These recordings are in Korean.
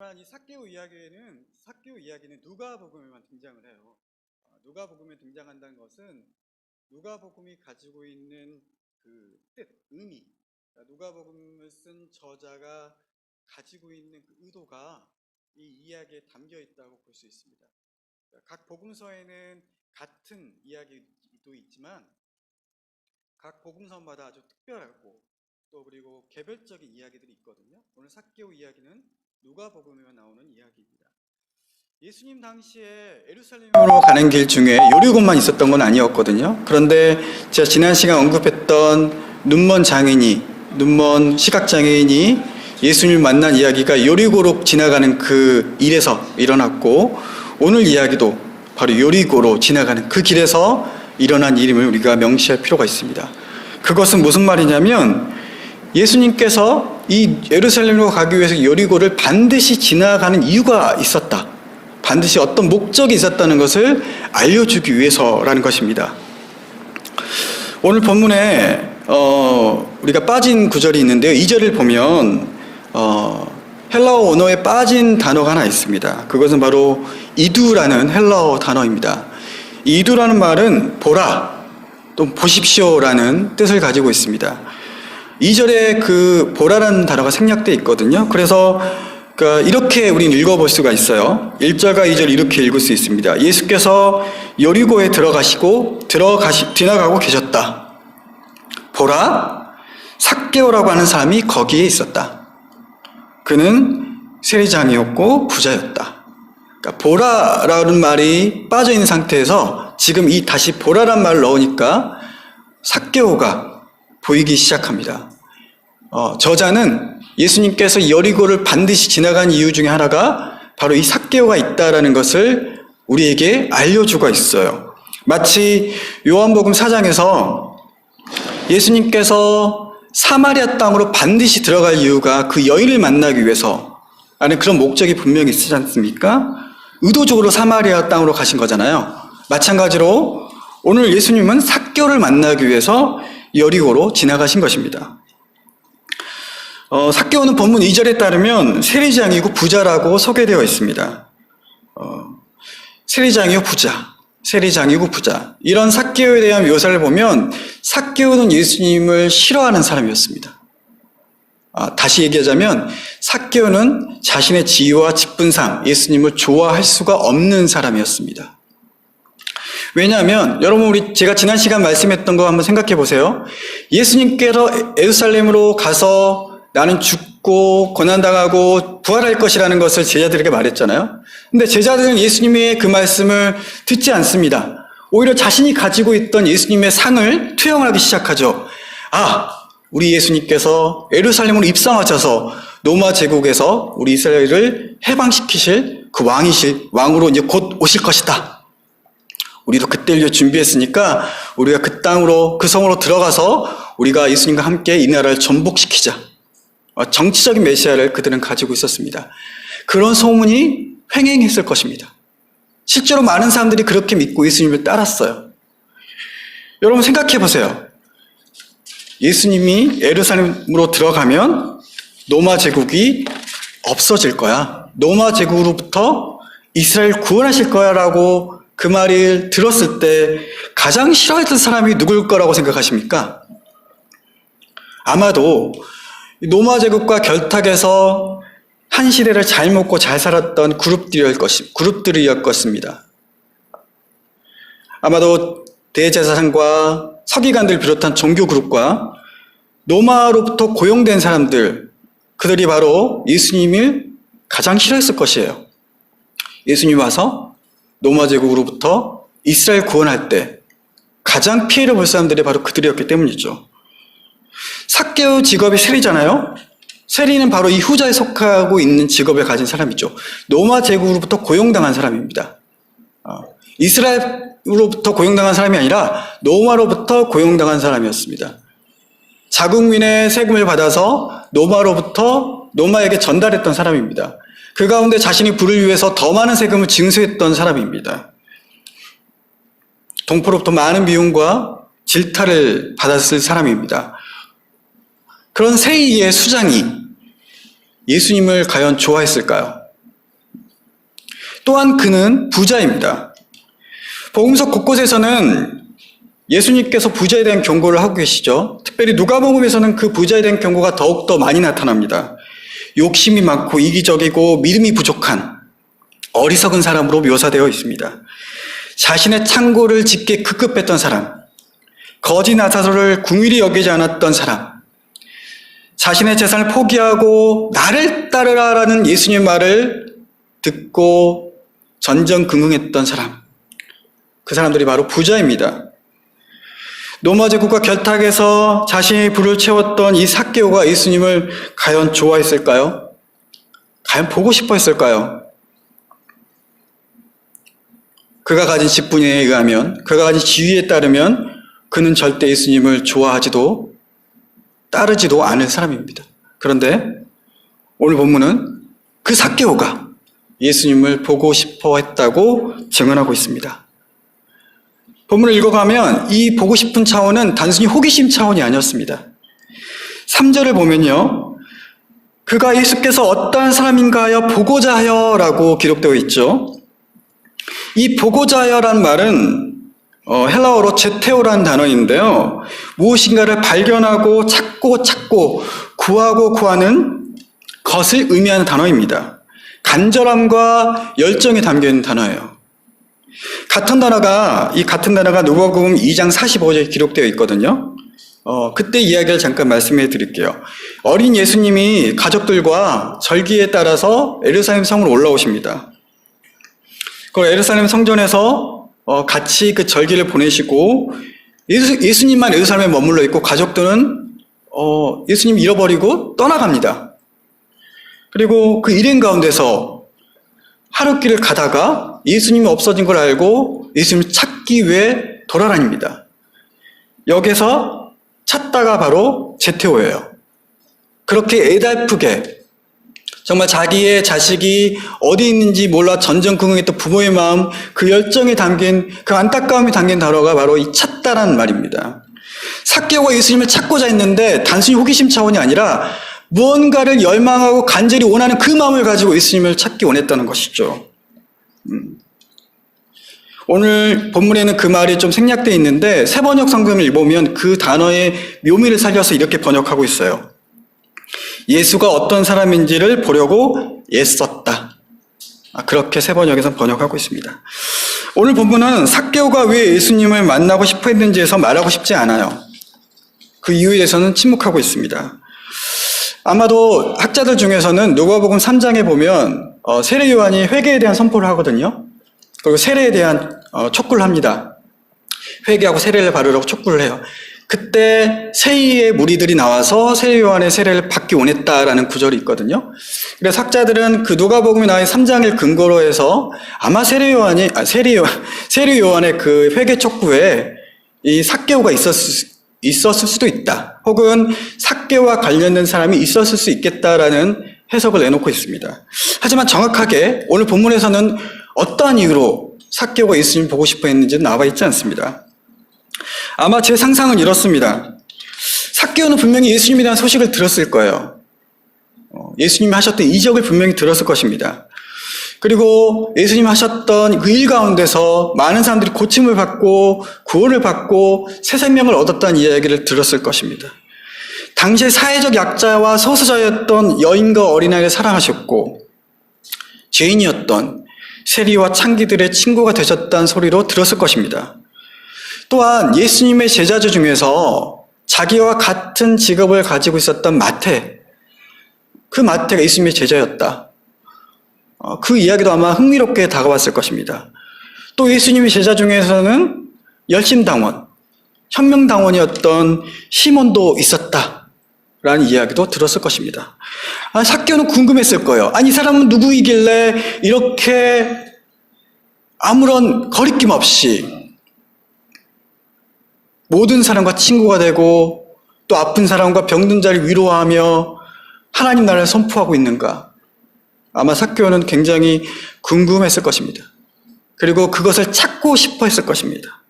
또한 이 삭개오 이야기는 누가복음에만 등장을 해요. 누가복음에 등장한다는 것은 누가복음이 가지고 있는 그 뜻, 의미, 누가복음을 쓴 저자가 가지고 있는 그 의도가 이 이야기에 담겨 있다고 볼 수 있습니다. 각 복음서에는 같은 이야기도 있지만 각 복음서마다 아주 특별하고 또 그리고 개별적인 이야기들이 있거든요. 오늘 삭개오 이야기는 누가복음에만 나오는 이야기입니다. 예수님 당시에 예루살렘으로 가는 길 중에 여리고만 있었던 건 아니었거든요. 그런데 제가 지난 시간 언급했던 눈먼 시각장애인이 예수님을 만난 이야기가 여리고로 지나가는 그 일에서 일어났고, 오늘 이야기도 바로 여리고로 지나가는 그 길에서 일어난 일임을 우리가 명시할 필요가 있습니다. 그것은 무슨 말이냐면 예수님께서 이 예루살렘으로 가기 위해서 여리고를 반드시 지나가는 이유가 있었다. 반드시 어떤 목적이 있었다는 것을 알려주기 위해서라는 것입니다. 오늘 본문에 우리가 빠진 구절이 있는데요. 2절을 보면 헬라어 언어에 빠진 단어가 하나 있습니다. 그것은 바로 이두라는 헬라어 단어입니다. 이 이두라는 말은 보라, 또 보십시오라는 뜻을 가지고 있습니다. 2절에 그 보라라는 단어가 생략되어 있거든요. 그래서 이렇게 우리는 읽어볼 수가 있어요. 1절과 2절 이렇게 읽을 수 있습니다. 예수께서 여리고에 지나가고 계셨다. 보라, 삭개오라고 하는 사람이 거기에 있었다. 그는 세리장이었고 부자였다. 그러니까 보라라는 말이 빠져있는 상태에서 지금 이 다시 보라란 말을 넣으니까 삭개오가 보이기 시작합니다. 저자는 예수님께서 여리고를 반드시 지나간 이유 중에 하나가 바로 이 삭개오가 있다라는 것을 우리에게 알려주고 있어요. 마치 요한복음 4장에서 예수님께서 사마리아 땅으로 반드시 들어갈 이유가 그 여인을 만나기 위해서 라는 그런 목적이 분명히 있지 않습니까? 의도적으로 사마리아 땅으로 가신 거잖아요. 마찬가지로 오늘 예수님은 삭개오를 만나기 위해서 여리고로 지나가신 것입니다. 삭개오는 본문 2절에 따르면 세리장이고 부자라고 소개되어 있습니다. 세리장이고 부자. 이런 삭개오에 대한 묘사를 보면 삭개오는 예수님을 싫어하는 사람이었습니다. 다시 얘기하자면 삭개오는 자신의 지위와 직분상 예수님을 좋아할 수가 없는 사람이었습니다. 왜냐하면 여러분 제가 지난 시간 말씀했던 거 한번 생각해 보세요. 예수님께서 예루살렘으로 가서 나는 죽고 고난당하고 부활할 것이라는 것을 제자들에게 말했잖아요. 근데 제자들은 예수님의 그 말씀을 듣지 않습니다. 오히려 자신이 가지고 있던 예수님의 상을 투영하기 시작하죠. 우리 예수님께서 예루살렘으로 입성하셔서 로마 제국에서 우리 이스라엘을 해방시키실 그 왕으로 이제 곧 오실 것이다. 우리도 그때를 위해 준비했으니까 우리가 그 땅으로, 그 성으로 들어가서 우리가 예수님과 함께 이 나라를 전복시키자. 정치적인 메시아를 그들은 가지고 있었습니다. 그런 소문이 횡행했을 것입니다. 실제로 많은 사람들이 그렇게 믿고 예수님을 따랐어요. 여러분 생각해 보세요. 예수님이 예루살렘으로 들어가면 로마 제국이 없어질 거야. 로마 제국으로부터 이스라엘 구원하실 거야 라고 그 말을 들었을 때 가장 싫어했던 사람이 누굴 거라고 생각하십니까? 아마도 로마 제국과 결탁해서 한 시대를 잘 먹고 잘 살았던 그룹들이었을 것입니다. 아마도 대제사장과 서기관들 비롯한 종교 그룹과 로마로부터 고용된 사람들, 그들이 바로 예수님을 가장 싫어했을 것이에요. 예수님이 와서 로마 제국으로부터 이스라엘 구원할 때 가장 피해를 볼 사람들이 바로 그들이었기 때문이죠. 삭개오 직업이 세리잖아요. 세리는 바로 이 후자에 속하고 있는 직업을 가진 사람이죠. 로마 제국으로부터 고용당한 사람입니다. 이스라엘로부터 고용당한 사람이 아니라 로마로부터 고용당한 사람이었습니다. 자국민의 세금을 받아서 로마에게 전달했던 사람입니다. 그 가운데 자신이 부를 위해서 더 많은 세금을 징수했던 사람입니다. 동포로부터 많은 미움과 질타를 받았을 사람입니다. 그런 세리의 수장이 예수님을 과연 좋아했을까요? 또한 그는 부자입니다. 복음서 곳곳에서는 예수님께서 부자에 대한 경고를 하고 계시죠. 특별히 누가복음에서는 그 부자에 대한 경고가 더욱더 많이 나타납니다. 욕심이 많고 이기적이고 믿음이 부족한 어리석은 사람으로 묘사되어 있습니다. 자신의 창고를 짓기에 급급했던 사람, 거짓 나사로를 궁일이 여기지 않았던 사람, 자신의 재산을 포기하고 나를 따르라라는 예수님의 말을 듣고 전전긍긍했던 사람, 그 사람들이 바로 부자입니다. 로마 제국과 결탁에서 자신의 부를 채웠던 이 삭개오가 예수님을 과연 좋아했을까요? 과연 보고 싶어 했을까요? 그가 가진 직분에 의하면, 그가 가진 지위에 따르면 그는 절대 예수님을 좋아하지도 따르지도 않을 사람입니다. 그런데 오늘 본문은 그 삭개오가 예수님을 보고 싶어 했다고 증언하고 있습니다. 본문을 읽어가면 이 보고 싶은 차원은 단순히 호기심 차원이 아니었습니다. 3절을 보면요, 그가 예수께서 어떠한 사람인가 하여 보고자 하여 라고 기록되어 있죠. 이 보고자 하여란 말은 헬라어로 제테오라는 단어인데요, 무엇인가를 발견하고 찾고 구하고 구하는 것을 의미하는 단어입니다. 간절함과 열정이 담겨있는 단어예요. 이 같은 단어가 누가복음 2장 45절에 기록되어 있거든요. 그때 이야기를 잠깐 말씀해 드릴게요. 어린 예수님이 가족들과 절기에 따라서 예루살렘 성으로 올라오십니다. 그 예루살렘 성전에서 같이 그 절기를 보내시고 예수님만 예루살렘에 머물러 있고 가족들은 예수님 잃어버리고 떠나갑니다. 그리고 그 일행 가운데서 하룻길을 가다가 예수님이 없어진 걸 알고 예수님을 찾기 위해 돌아다닙니다. 여기서 찾다가 바로 제테오예요. 그렇게 애달프게 정말 자기의 자식이 어디 있는지 몰라 전전긍긍했던 부모의 마음, 그 열정이 담긴, 그 안타까움이 담긴 단어가 바로 이 찾다라는 말입니다. 삭개오가 예수님을 찾고자 했는데 단순히 호기심 차원이 아니라 무언가를 열망하고 간절히 원하는 그 마음을 가지고 예수님을 찾기 원했다는 것이죠. 오늘 본문에는 그 말이 좀 생략되어 있는데 새번역 성경을 읽어보면 그 단어의 묘미를 살려서 이렇게 번역하고 있어요. 예수가 어떤 사람인지를 보려고 애썼다. 그렇게 새번역에서 번역하고 있습니다. 오늘 본문은 삭개오가 왜 예수님을 만나고 싶어 했는지에서 말하고 싶지 않아요. 그 이유에 대해서는 침묵하고 있습니다. 아마도 학자들 중에서는 누가복음 3장에 보면 세례 요한이 회개에 대한 선포를 하거든요. 그리고 세례에 대한 촉구를 합니다. 회개하고 세례를 받으라고 촉구를 해요. 그때 세위의 무리들이 나와서 세례 요한의 세례를 받기 원했다라는 구절이 있거든요. 그래서 학자들은 그 누가복음에 나와 3장을 근거로 해서 아마 세례 요한의 그 회개 촉구에 이 삭개오가 있었을 수도 있다. 혹은 삭개오와 관련된 사람이 있었을 수 있겠다라는 해석을 내놓고 있습니다. 하지만 정확하게 오늘 본문에서는 어떠한 이유로 삭개오가 예수님 보고 싶어 했는지는 나와 있지 않습니다. 아마 제 상상은 이렇습니다. 삭개오는 분명히 예수님에 대한 소식을 들었을 거예요. 예수님이 하셨던 이적을 분명히 들었을 것입니다. 그리고 예수님이 하셨던 그 일 가운데서 많은 사람들이 고침을 받고 구원을 받고 새 생명을 얻었다는 이야기를 들었을 것입니다. 당시의 사회적 약자와 소수자였던 여인과 어린아이를 사랑하셨고 죄인이었던 세리와 창기들의 친구가 되셨다는 소리로 들었을 것입니다. 또한 예수님의 제자들 중에서 자기와 같은 직업을 가지고 있었던 마태, 그 마태가 예수님의 제자였다. 그 이야기도 아마 흥미롭게 다가왔을 것입니다. 또 예수님의 제자 중에서는 열심당원, 혁명당원이었던 시몬도 있었다라는 이야기도 들었을 것입니다. 삭개오는 궁금했을 거예요. 이 사람은 누구이길래 이렇게 아무런 거리낌 없이 모든 사람과 친구가 되고 또 아픈 사람과 병든 자를 위로하며 하나님 나라를 선포하고 있는가? 아마 삭개오는 굉장히 궁금했을 것입니다. 그리고 그것을 찾고 싶어 했을 것입니다.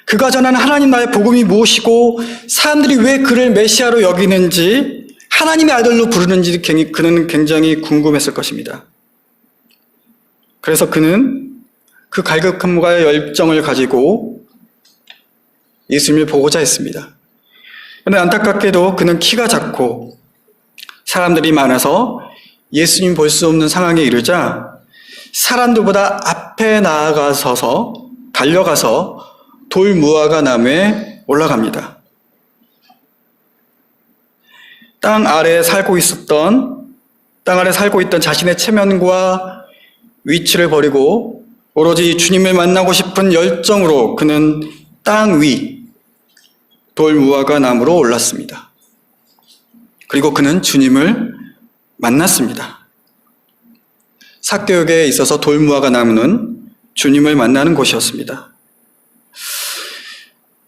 그가 전하는 하나님 나라의 복음이 무엇이고 사람들이 왜 그를 메시아로 여기는지 하나님의 아들로 부르는지 그는 굉장히 궁금했을 것입니다. 그래서 그는 그 갈급함과 열정을 가지고 예수님을 보고자 했습니다. 그런데 안타깝게도 그는 키가 작고 사람들이 많아서 예수님 볼 수 없는 상황에 이르자 사람들보다 앞에 나아가서서 달려가서 돌 무화과 나무에 올라갑니다. 땅 아래에 살고 있던 자신의 체면과 위치를 버리고 오로지 주님을 만나고 싶은 열정으로 그는 땅 위 돌 무화과 나무로 올랐습니다. 그리고 그는 주님을 만났습니다. 삭개옥에 있어서 돌 무화과 나무는 주님을 만나는 곳이었습니다.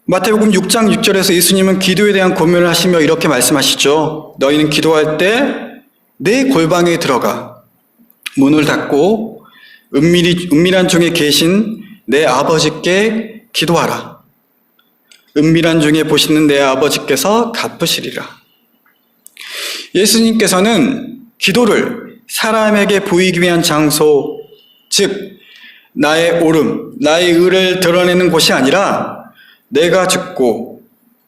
마태복음 6장 6절에서 예수님은 기도에 대한 고민을 하시며 이렇게 말씀하시죠. 너희는 기도할 때 내 골방에 들어가 문을 닫고 은밀한 중에 계신 내 아버지께 기도하라. 은밀한 중에 보시는 내 아버지께서 갚으시리라. 예수님께서는 기도를 사람에게 보이기 위한 장소, 즉 나의 옳음, 나의 의를 드러내는 곳이 아니라 내가 죽고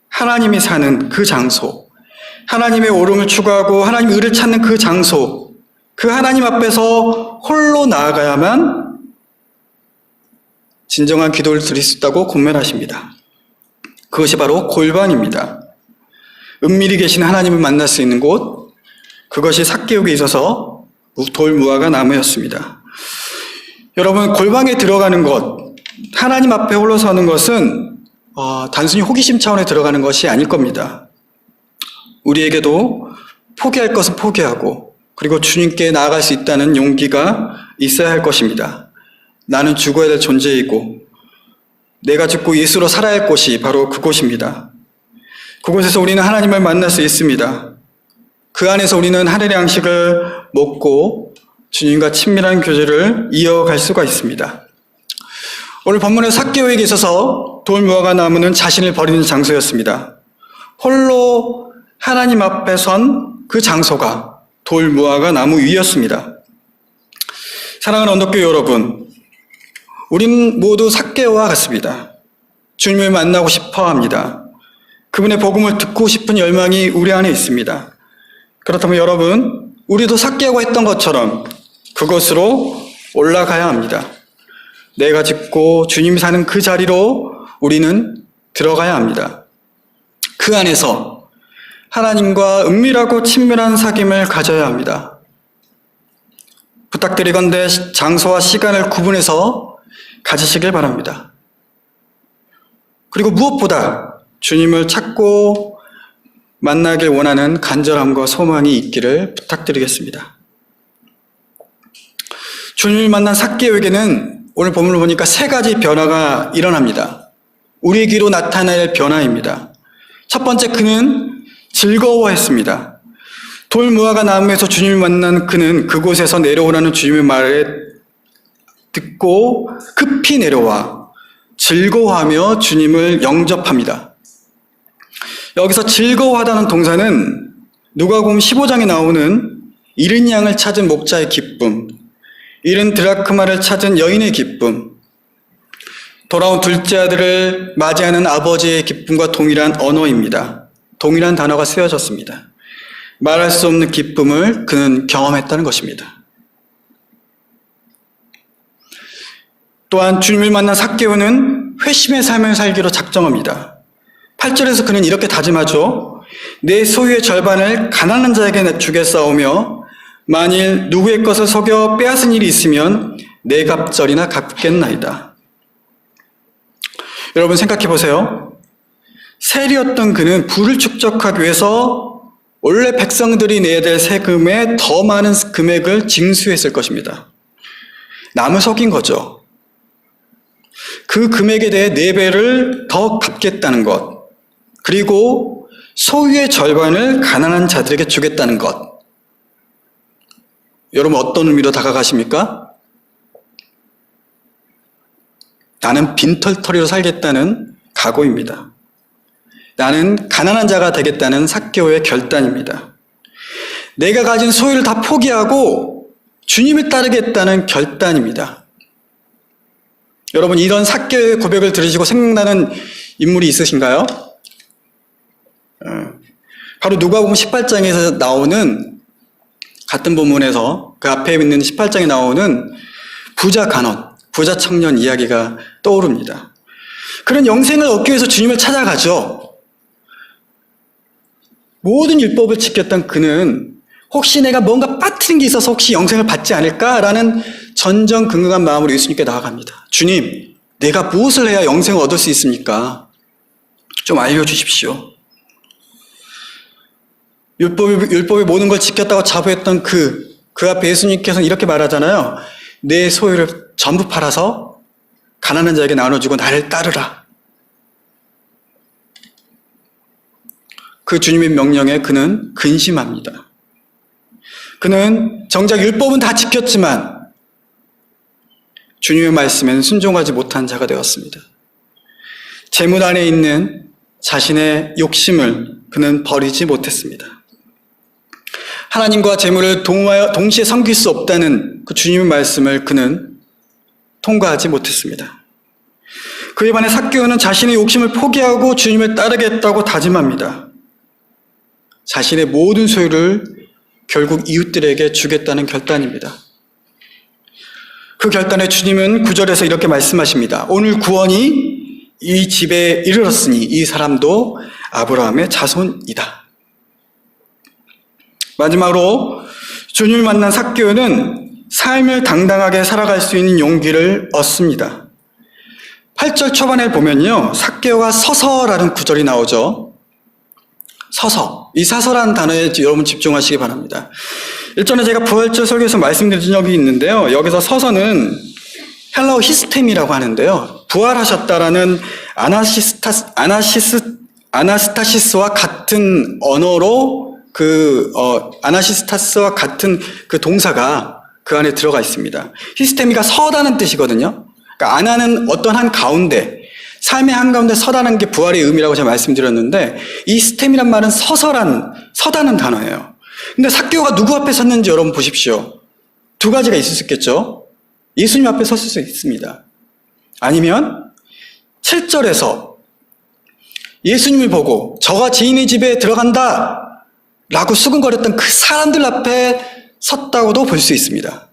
하나님이 사는 그 장소, 하나님의 옳음을 추구하고 하나님의 의를 찾는 그 장소, 그 하나님 앞에서 홀로 나아가야만 진정한 기도를 드릴 수 있다고 권면하십니다. 그것이 바로 골방입니다. 은밀히 계신 하나님을 만날 수 있는 곳, 그것이 삭개옥에 있어서 돌 무화과 나무였습니다. 여러분, 골방에 들어가는 것, 하나님 앞에 홀로 서는 것은 단순히 호기심 차원에 들어가는 것이 아닐 겁니다. 우리에게도 포기할 것은 포기하고 그리고 주님께 나아갈 수 있다는 용기가 있어야 할 것입니다. 나는 죽어야 될 존재이고 내가 죽고 예수로 살아야 할 곳이 바로 그곳입니다. 그곳에서 우리는 하나님을 만날 수 있습니다. 그 안에서 우리는 하늘의 양식을 먹고 주님과 친밀한 교제를 이어갈 수가 있습니다. 오늘 본문의 삭개옥에 있어서 돌 무화과 나무는 자신을 버리는 장소였습니다. 홀로 하나님 앞에 선 그 장소가 돌 무화과 나무 위였습니다. 사랑하는 언덕교회 여러분, 우리는 모두 삭개오와 같습니다. 주님을 만나고 싶어 합니다. 그분의 복음을 듣고 싶은 열망이 우리 안에 있습니다. 그렇다면 여러분, 우리도 삭개오가 했던 것처럼 그곳으로 올라가야 합니다. 내가 짓고 주님이 사는 그 자리로 우리는 들어가야 합니다. 그 안에서 하나님과 은밀하고 친밀한 사귐을 가져야 합니다. 부탁드리건대 장소와 시간을 구분해서 가지시길 바랍니다. 그리고 무엇보다 주님을 찾고 만나길 원하는 간절함과 소망이 있기를 부탁드리겠습니다. 주님을 만난 삭개오에게는 오늘 본문을 보니까 세 가지 변화가 일어납니다. 우리에게로 나타날 변화입니다. 첫 번째, 그는 즐거워했습니다. 돌 무화과 나무에서 주님을 만난 그는 그곳에서 내려오라는 주님의 말을 듣고 급히 내려와 즐거워하며 주님을 영접합니다. 여기서 즐거워하다는 동사는 누가복음 15장에 나오는 잃은 양을 찾은 목자의 기쁨, 잃은 드라크마를 찾은 여인의 기쁨, 돌아온 둘째 아들을 맞이하는 아버지의 기쁨과 동일한 언어입니다. 동일한 단어가 쓰여졌습니다. 말할 수 없는 기쁨을 그는 경험했다는 것입니다. 또한 주님을 만난 삭개오는 회심의 삶을 살기로 작정합니다. 8절에서 그는 이렇게 다짐하죠. 내 소유의 절반을 가난한 자에게 주겠사오며 만일 누구의 것을 속여 빼앗은 일이 있으면 내 갑절이나 갚겠나이다. 여러분 생각해 보세요. 세리였던 그는 부를 축적하기 위해서 원래 백성들이 내야 될 세금의 더 많은 금액을 징수했을 것입니다. 남을 속인 거죠. 그 금액에 대해 4배를 더 갚겠다는 것, 그리고 소유의 절반을 가난한 자들에게 주겠다는 것. 여러분 어떤 의미로 다가가십니까? 나는 빈털터리로 살겠다는 각오입니다. 나는 가난한 자가 되겠다는 삭개오의 결단입니다. 내가 가진 소유를 다 포기하고 주님을 따르겠다는 결단입니다. 여러분, 이런 삭개오의 고백을 들으시고 생각나는 인물이 있으신가요? 바로 누가복음 18장에서 나오는, 같은 본문에서 그 앞에 있는 18장에 나오는 부자 간원, 부자 청년 이야기가 떠오릅니다. 그런 영생을 얻기 위해서 주님을 찾아가죠. 모든 율법을 지켰던 그는 혹시 내가 뭔가 빠뜨린 게 있어서 혹시 영생을 받지 않을까라는 전전긍긍한 마음으로 예수님께 나아갑니다. 주님, 내가 무엇을 해야 영생을 얻을 수 있습니까? 좀 알려주십시오. 율법의 모든 걸 지켰다고 자부했던 그 앞에 예수님께서는 이렇게 말하잖아요. 내 소유를 전부 팔아서 가난한 자에게 나눠주고 나를 따르라. 그 주님의 명령에 그는 근심합니다. 그는 정작 율법은 다 지켰지만 주님의 말씀에는 순종하지 못한 자가 되었습니다. 재물 안에 있는 자신의 욕심을 그는 버리지 못했습니다. 하나님과 재물을 동시에 섬길 수 없다는 그 주님의 말씀을 그는 통과하지 못했습니다. 그에 반해 삭개오는 자신의 욕심을 포기하고 주님을 따르겠다고 다짐합니다. 자신의 모든 소유를 결국 이웃들에게 주겠다는 결단입니다. 그 결단에 주님은 9절에서 이렇게 말씀하십니다. 오늘 구원이 이 집에 이르렀으니 이 사람도 아브라함의 자손이다. 마지막으로 주님을 만난 삭개오는 삶을 당당하게 살아갈 수 있는 용기를 얻습니다. 8절 초반에 보면요, 삭개오가 서서라는 구절이 나오죠. 서서. 이 서서라는 단어에 여러분 집중하시기 바랍니다. 일전에 제가 부활절 설교에서 말씀드린 적이 있는데요. 여기서 서서는 헬라어 히스템이라고 하는데요. 부활하셨다라는 아나스타시스와 같은 언어로 아나시스타스와 같은 그 동사가 그 안에 들어가 있습니다. 히스테미가 서다는 뜻이거든요. 그러니까 아나는 어떤 한 가운데, 삶의 한가운데 서다는 게 부활의 의미라고 제가 말씀드렸는데, 이 스템이란 말은 서다는 단어예요. 근데 삭개오가 누구 앞에 섰는지 여러분 보십시오. 두 가지가 있을 수 있겠죠. 예수님 앞에 섰을 수 있습니다. 아니면 7절에서 예수님을 보고 저가 지인의 집에 들어간다 라고 수근거렸던 그 사람들 앞에 섰다고도 볼 수 있습니다.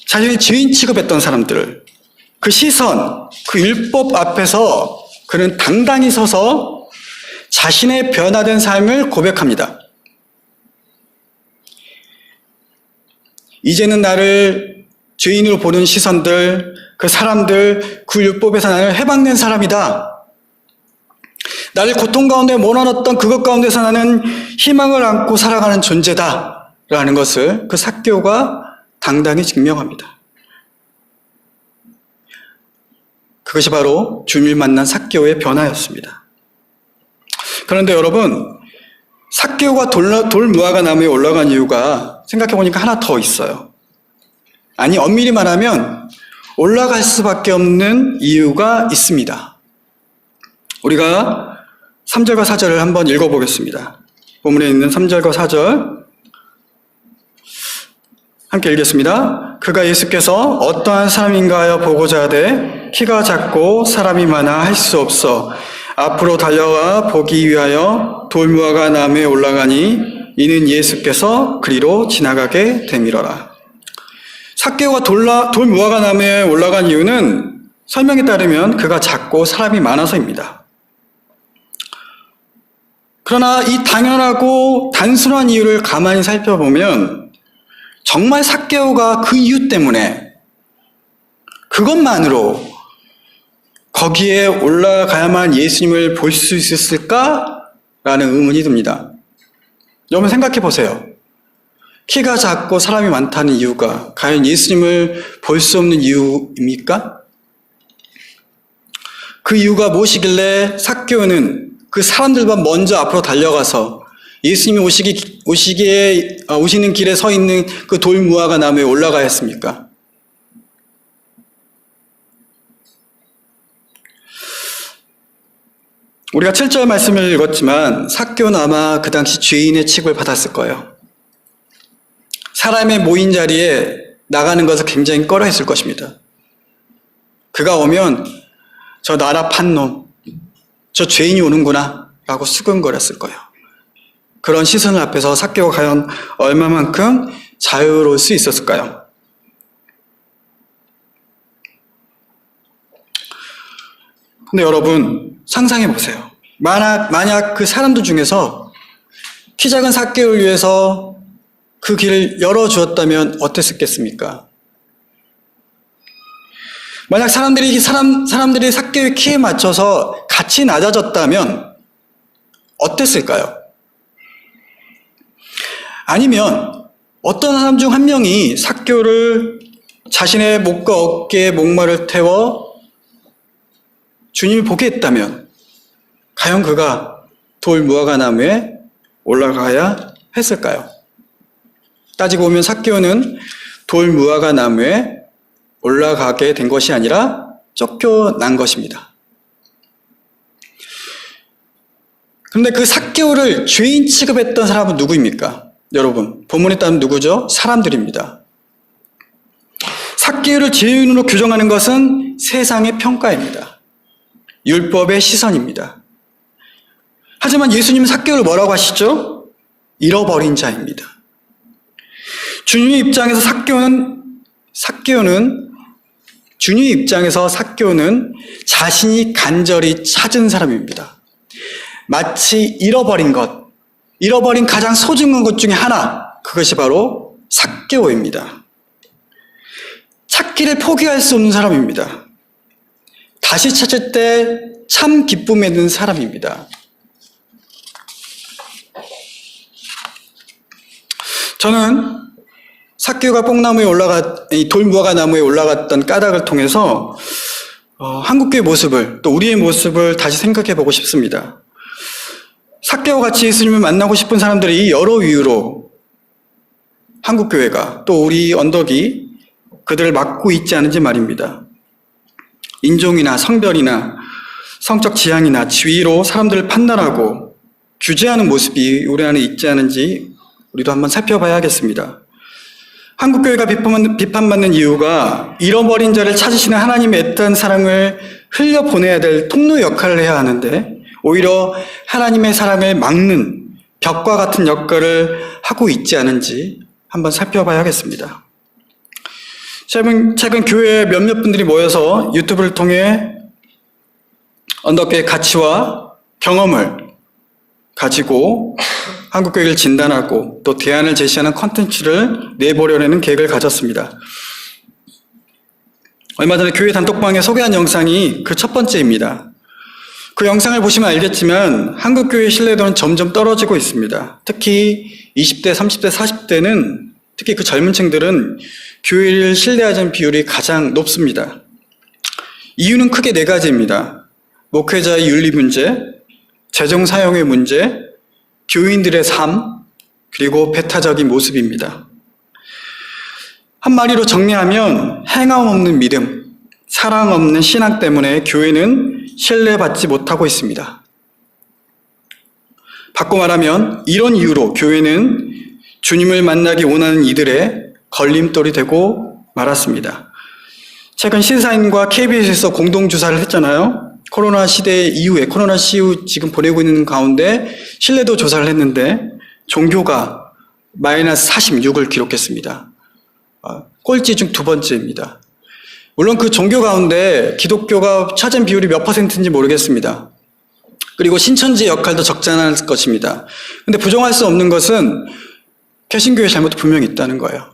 자신의 주인 취급했던 사람들, 그 시선, 그 율법 앞에서 그는 당당히 서서 자신의 변화된 삶을 고백합니다. 이제는 나를 죄인으로 보는 시선들, 그 사람들, 그 율법에서 나를 해방된 사람이다. 나를 고통 가운데 몰아넣었던 그것 가운데서 나는 희망을 안고 살아가는 존재다. 라는 것을 그 삭개오가 당당히 증명합니다. 그것이 바로 주님을 만난 삭개오의 변화였습니다. 그런데 여러분, 삭개오가 돌무화과 나무에 올라간 이유가 생각해보니까 하나 더 있어요. 아니, 엄밀히 말하면 올라갈 수밖에 없는 이유가 있습니다. 우리가 3절과 4절을 한번 읽어보겠습니다. 본문에 있는 3절과 4절 함께 읽겠습니다. 그가 예수께서 어떠한 사람인가 하여 보고자 하되 키가 작고 사람이 많아 할 수 없어 앞으로 달려가 보기 위하여 돌무화과 나무에 올라가니 이는 예수께서 그리로 지나가게 되밀어라. 삭개오가 돌무화과 나무에 올라간 이유는 설명에 따르면 그가 작고 사람이 많아서입니다. 그러나 이 당연하고 단순한 이유를 가만히 살펴보면 정말 삭개오가 그 이유 때문에 그것만으로 거기에 올라가야만 예수님을 볼 수 있었을까라는 의문이 듭니다. 여러분 생각해 보세요. 키가 작고 사람이 많다는 이유가 과연 예수님을 볼 수 없는 이유입니까? 그 이유가 무엇이길래 삭개오는 그 사람들보다 먼저 앞으로 달려가서 예수님이 오시는 길에 서 있는 그 돌무화과 나무에 올라가야 했습니까? 우리가 7절 말씀을 읽었지만 삭개오는 아마 그 당시 죄인의 취급을 받았을 거예요. 사람의 모인 자리에 나가는 것을 굉장히 꺼려했을 것입니다. 그가 오면 저 나라 판 놈, 저 죄인이 오는구나 라고 수근거렸을 거예요. 그런 시선을 앞에서 삭개오가 과연 얼마만큼 자유로울 수 있었을까요? 근데 여러분 상상해 보세요. 만약 그 사람들 중에서 키 작은 삭개오를 위해서 그 길을 열어주었다면 어땠겠습니까? 만약 사람들이 삭개오의 키에 맞춰서 같이 낮아졌다면 어땠을까요? 아니면 어떤 사람 중 한 명이 삭개오를 자신의 목과 어깨에 목마를 태워 주님이 보게 했다면 과연 그가 돌 무화과 나무에 올라가야 했을까요? 따지고 보면 삭개오는 돌 무화과 나무에 올라가게 된 것이 아니라 쫓겨난 것입니다. 그런데 그 삭개오를 죄인 취급했던 사람은 누구입니까? 여러분, 본문에 따르면 누구죠? 사람들입니다. 삭개오를 죄인으로 규정하는 것은 세상의 평가입니다. 율법의 시선입니다. 하지만 예수님은 삭개오를 뭐라고 하시죠? 잃어버린 자입니다. 주님의 입장에서 주님의 입장에서 삭개오는 자신이 간절히 찾은 사람입니다. 마치 잃어버린 가장 소중한 것 중에 하나, 그것이 바로 삭개오입니다. 찾기를 포기할 수 없는 사람입니다. 다시 찾을 때 참 기쁨에 든 사람입니다. 저는 삭개오가 돌무화과 나무에 올라갔던 까닭을 통해서 한국교회 모습을, 또 우리의 모습을 다시 생각해 보고 싶습니다. 삭개오와 같이 예수님을 만나고 싶은 사람들이 여러 이유로 한국교회가, 또 우리 언덕이 그들을 막고 있지 않은지 말입니다. 인종이나 성별이나 성적 지향이나 지위로 사람들을 판단하고 규제하는 모습이 우리 안에 있지 않은지 우리도 한번 살펴봐야겠습니다. 한국교회가 비판받는 이유가 잃어버린 자를 찾으시는 하나님의 애타는 사랑을 흘려보내야 될 통로 역할을 해야 하는데 오히려 하나님의 사랑을 막는 벽과 같은 역할을 하고 있지 않은지 한번 살펴봐야겠습니다. 최근 교회 몇몇 분들이 모여서 유튜브를 통해 언덕교회의 가치와 경험을 가지고 한국교회를 진단하고 또 대안을 제시하는 콘텐츠를 내보려는 계획을 가졌습니다. 얼마 전에 교회 단톡방에 소개한 영상이 그 첫 번째입니다. 그 영상을 보시면 알겠지만 한국교회의 신뢰도는 점점 떨어지고 있습니다. 특히 20대, 30대, 40대는 특히 그 젊은 층들은 교회를 신뢰하지 않는 비율이 가장 높습니다. 이유는 크게 네 가지입니다. 목회자의 윤리 문제, 재정 사용의 문제, 교인들의 삶, 그리고 배타적인 모습입니다. 한마디로 정리하면 행함 없는 믿음, 사랑 없는 신앙 때문에 교회는 신뢰받지 못하고 있습니다. 바꿔 말하면 이런 이유로 교회는 주님을 만나기 원하는 이들의 걸림돌이 되고 말았습니다. 최근 시사인과 KBS에서 공동조사를 했잖아요. 코로나 시대 이후에, 코로나 시후 지금 보내고 있는 가운데 신뢰도 조사를 했는데 종교가 마이너스 46을 기록했습니다. 꼴찌 중 두 번째입니다. 물론 그 종교 가운데 기독교가 차지한 비율이 몇 %인지 모르겠습니다. 그리고 신천지의 역할도 적지 않을 것입니다. 근데 부정할 수 없는 것은 개신교의 잘못도 분명히 있다는 거예요.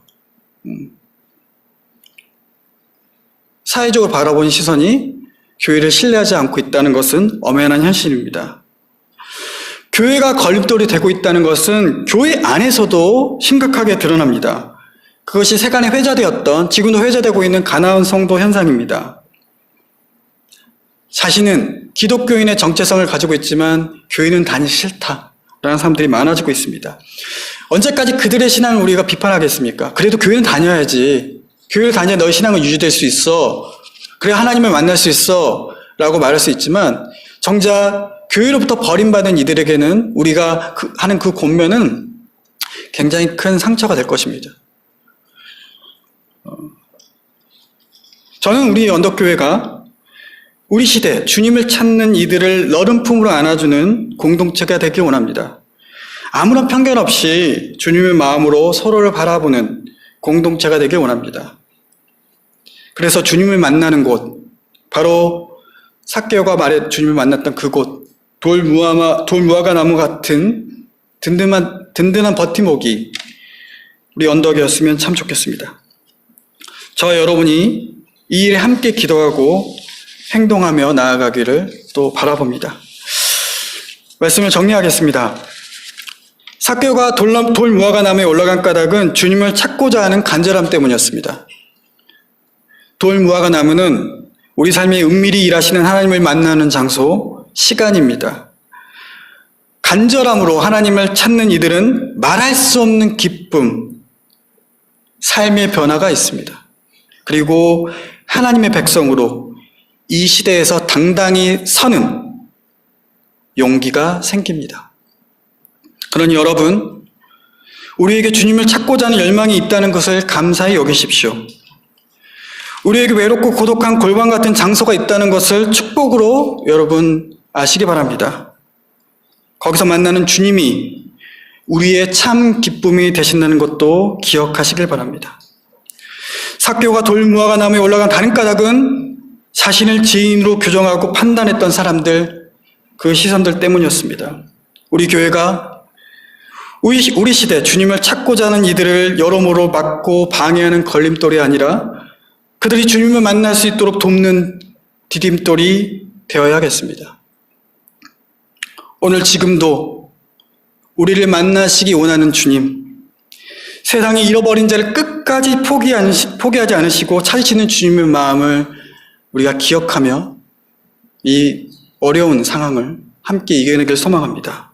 사회적으로 바라보는 시선이 교회를 신뢰하지 않고 있다는 것은 엄연한 현실입니다. 교회가 걸림돌이 되고 있다는 것은 교회 안에서도 심각하게 드러납니다. 그것이 세간에 회자되었던, 지금도 회자되고 있는 가나안 성도 현상입니다. 자신은 기독교인의 정체성을 가지고 있지만 교회는 다니기 싫다라는 사람들이 많아지고 있습니다. 언제까지 그들의 신앙을 우리가 비판하겠습니까? 그래도 교회는 다녀야지. 교회를 다녀야 너의 신앙은 유지될 수 있어. 그래 하나님을 만날 수 있어 라고 말할 수 있지만 정작 교회로부터 버림받은 이들에게는 우리가 하는 그 권면은 굉장히 큰 상처가 될 것입니다. 저는 우리 언덕교회가 우리 시대 주님을 찾는 이들을 너른 품으로 안아주는 공동체가 되길 원합니다. 아무런 편견 없이 주님의 마음으로 서로를 바라보는 공동체가 되길 원합니다. 그래서 주님을 만나는 곳, 바로 삭개오가 말해 주님을 만났던 그곳, 돌무화과 나무 같은 든든한 버팀목이 우리 언덕이었으면 참 좋겠습니다. 저와 여러분이 이 일에 함께 기도하고 행동하며 나아가기를 또 바라봅니다. 말씀을 정리하겠습니다. 삭개오가 돌무화과 나무에 올라간 까닭은 주님을 찾고자 하는 간절함 때문이었습니다. 돌무화과 나무는 우리 삶에 은밀히 일하시는 하나님을 만나는 장소, 시간입니다. 간절함으로 하나님을 찾는 이들은 말할 수 없는 기쁨, 삶의 변화가 있습니다. 그리고 하나님의 백성으로 이 시대에서 당당히 서는 용기가 생깁니다. 그러니 여러분, 우리에게 주님을 찾고자 하는 열망이 있다는 것을 감사히 여기십시오. 우리에게 외롭고 고독한 골방 같은 장소가 있다는 것을 축복으로 여러분 아시기 바랍니다. 거기서 만나는 주님이 우리의 참 기쁨이 되신다는 것도 기억하시길 바랍니다. 삭개오가 돌무화과 나무에 올라간 다른 까닭은 자신을 지인으로 규정하고 판단했던 사람들, 그 시선들 때문이었습니다. 우리 교회가 우리 시대 주님을 찾고자 하는 이들을 여러모로 막고 방해하는 걸림돌이 아니라 그들이 주님을 만날 수 있도록 돕는 디딤돌이 되어야겠습니다. 오늘 지금도 우리를 만나시기 원하는 주님, 세상에 잃어버린 자를 끝까지 포기하지 않으시고 찾으시는 주님의 마음을 우리가 기억하며 이 어려운 상황을 함께 이겨내길 소망합니다.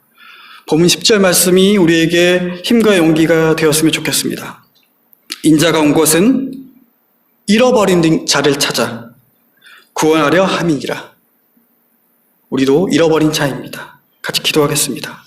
본문 10절 말씀이 우리에게 힘과 용기가 되었으면 좋겠습니다. 인자가 온 곳은 잃어버린 자를 찾아 구원하려 함이니라. 우리도 잃어버린 자입니다. 같이 기도하겠습니다.